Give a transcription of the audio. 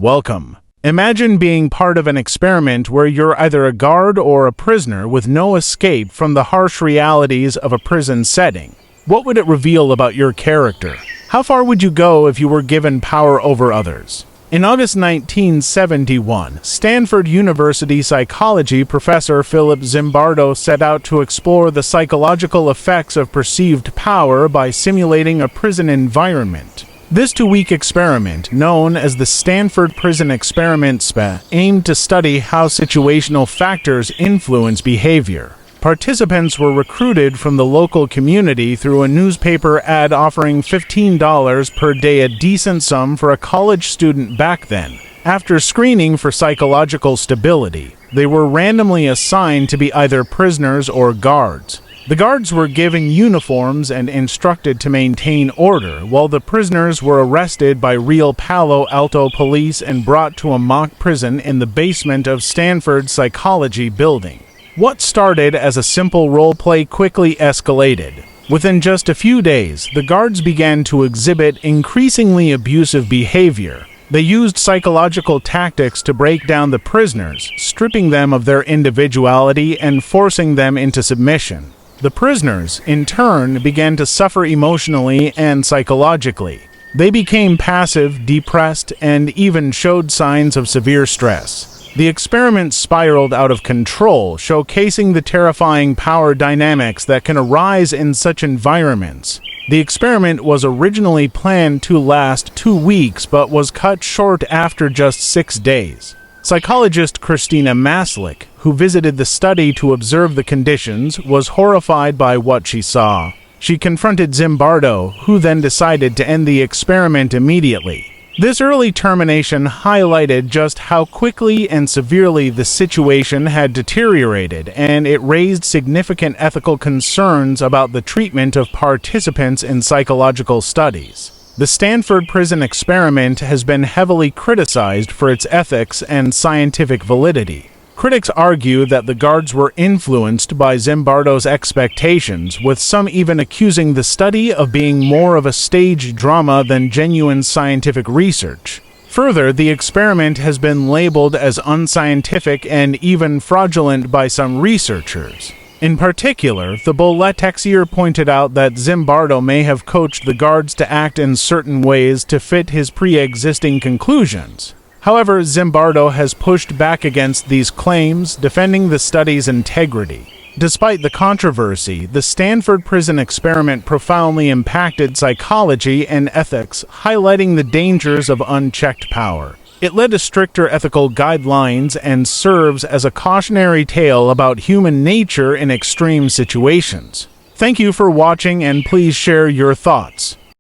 Welcome. Imagine being part of an experiment where you're either a guard or a prisoner with no escape from the harsh realities of a prison setting. What would it reveal about your character? How far would you go if you were given power over others? In August 1971, Stanford University psychology professor Philip Zimbardo set out to explore the psychological effects of perceived power by simulating a prison environment. This 2-week experiment, known as the Stanford Prison Experiment SPE, aimed to study how situational factors influence behavior. Participants were recruited from the local community through a newspaper ad offering $15 per day, a decent sum for a college student back then. After screening for psychological stability, they were randomly assigned to be either prisoners or guards. The guards were given uniforms and instructed to maintain order, while the prisoners were arrested by real Palo Alto police and brought to a mock prison in the basement of Stanford's psychology building. What started as a simple role play quickly escalated. Within just a few days, the guards began to exhibit increasingly abusive behavior. They used psychological tactics to break down the prisoners, stripping them of their individuality and forcing them into submission. The prisoners, in turn, began to suffer emotionally and psychologically. They became passive, depressed, and even showed signs of severe stress. The experiment spiraled out of control, showcasing the terrifying power dynamics that can arise in such environments. The experiment was originally planned to last 2 weeks, but was cut short after just 6 days. Psychologist Christina Maslick, who visited the study to observe the conditions, was horrified by what she saw. She confronted Zimbardo, who then decided to end the experiment immediately. This early termination highlighted just how quickly and severely the situation had deteriorated, and it raised significant ethical concerns about the treatment of participants in psychological studies. The Stanford Prison Experiment has been heavily criticized for its ethics and scientific validity. Critics argue that the guards were influenced by Zimbardo's expectations, with some even accusing the study of being more of a stage drama than genuine scientific research. Further, the experiment has been labeled as unscientific and even fraudulent by some researchers. In particular, the Boletixier pointed out that Zimbardo may have coached the guards to act in certain ways to fit his pre-existing conclusions. However, Zimbardo has pushed back against these claims, defending the study's integrity. Despite the controversy, the Stanford Prison Experiment profoundly impacted psychology and ethics, highlighting the dangers of unchecked power. It led to stricter ethical guidelines and serves as a cautionary tale about human nature in extreme situations. Thank you for watching, and please share your thoughts.